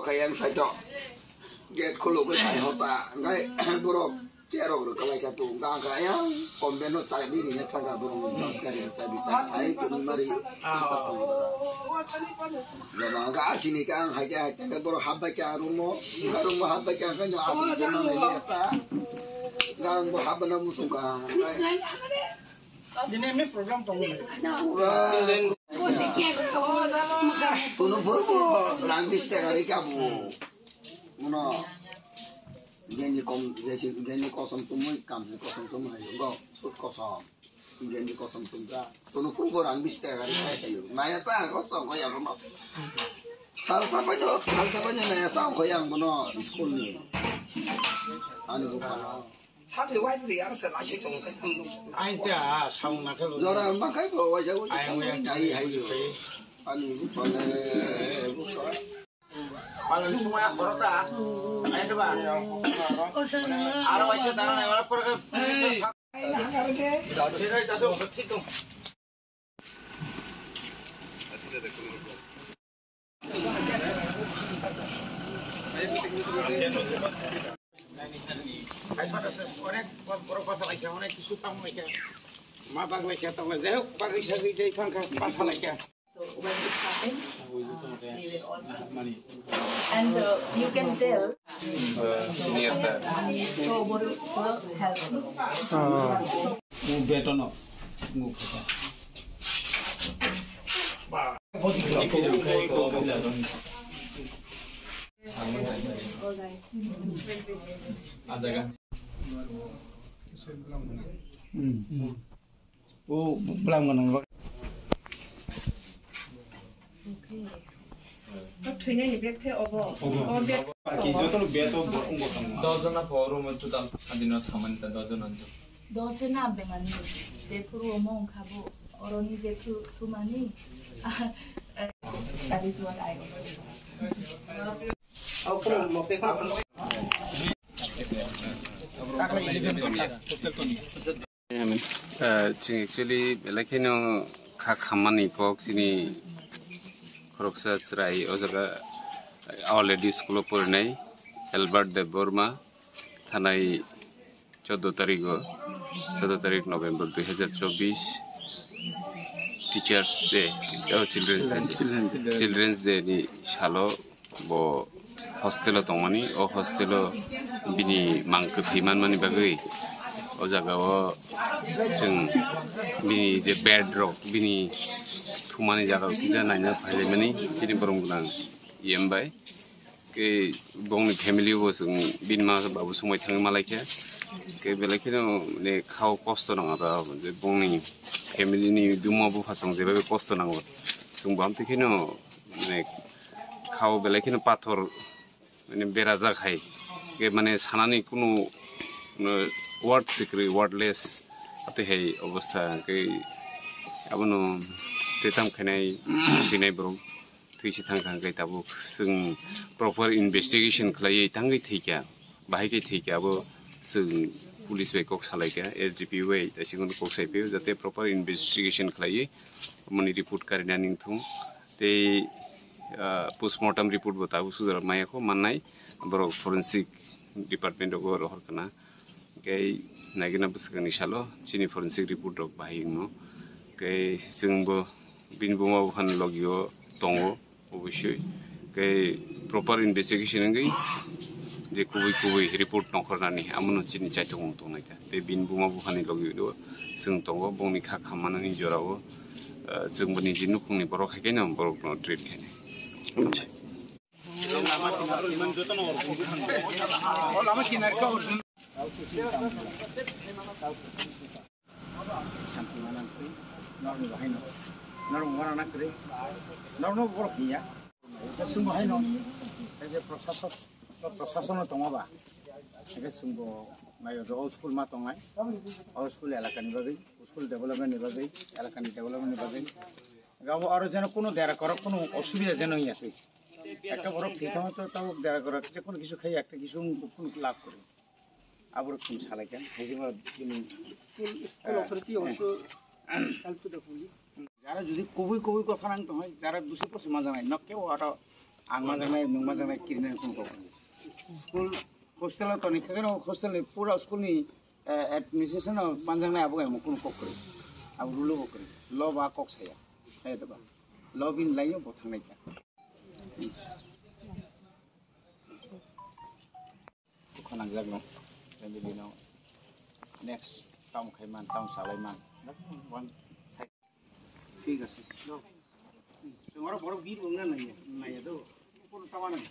Kayang saja, get kalau kita hota, ngai buruk, cerok kalau kita tu, kayang kombino tadi ni kita nggak buruk sekali tadi, ay kumari, jangan nggak sini kan, hanya buruk haba rumah haba kan yang aku jangan lihat, nggak haba namu suka. Ini program tunggu. Tuno boso lantis terari kamu, mana? Janji kosong semua ikam, kosong semua ayo, enggak sud kosong. Janji kosong semua. Tuno pun orang bis terari ayo. Naya tak kosong kau yang mana? Salsa banyak naya sang kau yang mana di sekolah ni. Anu bukan. 사람들이 와이프들이 알아서 나시 좀 그냥 아니야 사용 나가고 너랑 막 하고 와자고 나이 하요 아니 부터네 빨리 숨어야 걸었다 아니 봐 알아 와셔 다른 애가 버거 나가게 제가 있다도 버티도 অনেক বড় পাশা লাগে অনেক কিছু পাম লাগে মা বাগ লাগে তো যাই হোক বাগ হিসাবে যে ফাঁকা পাশা লাগে So when it happens, we will also and you can tell near the so will help move better no move Oh, belum menang. Okay. But training ni biar ke over. Kita biar tu berung berung. Dozen apa orang itu tak ada nak saman tak dozen aja. Dozen apa mani? Jepuru omong kabu orang ni jepuru tu mani. That is what I was. aku mau ke kan actually like खामानि कक सिनि खरकसा स्राय ओजागा already school फरायनाय एलबार्ट देब बर्मा थानाय 14 तारिख नभेम्बर 2024 teachers day children's day नि सालो बो हस्टेल दंमानि ओ हस्टेल बिनि मांखो थैमान मानि बागै ओ जागाव जों बिनि जे बेड रक बिनि थुमानि जागाव किजा नायना फायलायमानि दिनै बरंगुनां इएमबाय के बंनि फेमिलि वो जों बिनमा बाबु समाय थाङो मालायखे के बेलायखेनो माने खाव कष्ट नाङाबा जे बंनि फेमिलिनि दुमाबो फासं जेबो कष्ट नाङो जों बामतिखेनो माने खाव बेलायखेनो पाथर माने बेरा जाखाय के माने सानानि कुनु वार्ड सिक्री वार्डलेस अते है अवस्था के आबनो तेताम खनाय बिनाय बरं थैसि थांखांगाय ताबो जों प्रपार इनभेस्टिगेशन खालायै थांगै थैका बाहायकै थैकाबो जों पुलिस वे कक सालायका एसडीपी वे दासिगुन कक साइपे जाते प्रपार इनभेस्टिगेशन खालायै मनि रिपोर्ट कारिना निंथुं ते पोस्टमार्टम रिपोर्ट बताबो सुदर मायाखौ माननाय बर फोरेंसिक डिपार्टमेंट अफ बर हरकना के नागिना बसगनि सालो चिनि फोरेंसिक रिपोर्ट रक बाहायनो के जोंबो बिनबुमा बहान लगियो दंगो अबश्य के प्रपार इनभेस्टिगेशन गई जे कुबै रिपोर्ट नखरनानि आमनो चिनि चाइथं दंनायता बे बिनबुमा बहानि लगियो जों दंगो बंनि खा खामानानि जरावो जोंबो निजिनु खुंनि बर' खायनो बर' ट्रेड खायनो lama kinar ka urun sampai mana tu normal bahai no normal mana nak kiri normal borok ni ya semua bahai no jadi prosason itu apa jadi semua mayu do school mah tongai school elakan ni bagai school development ni bagai elakan development ni bagai gawo aro jeno কোনো দেরা করক কোনো অসুবিধা যেন হই আছে একটা বড় পিঠাও তো তাও দেরা করক যে কোনো কিছু খাই একটা কিছু কোনো লাভ করে আবার কোন সালাই কেন হাজিবা তিনি school authority also help to the police যারা যদি কবই কথা নাং তো হয় যারা দুসি পস মাজা নাই নকে ওটা আং মাজা নাই নং মাজা নাই কিনে কোন কো স্কুল হোস্টেল তো নিখাগেন হোস্টেল পুরা স্কুল নি এডমিনিস্ট্রেশন পাঞ্জাং নাই আবো এম কোন কক করে আবো রুলো করে ল বা কক সায়া hay tu bah, lobin lain yang potong naik. Bukan anggap no, dan jadi no. Next, tahun Kaiman, tahun Salaiman. One side. Figure. No. Semua orang baru biru enggak nanya tu. Pun tawanan.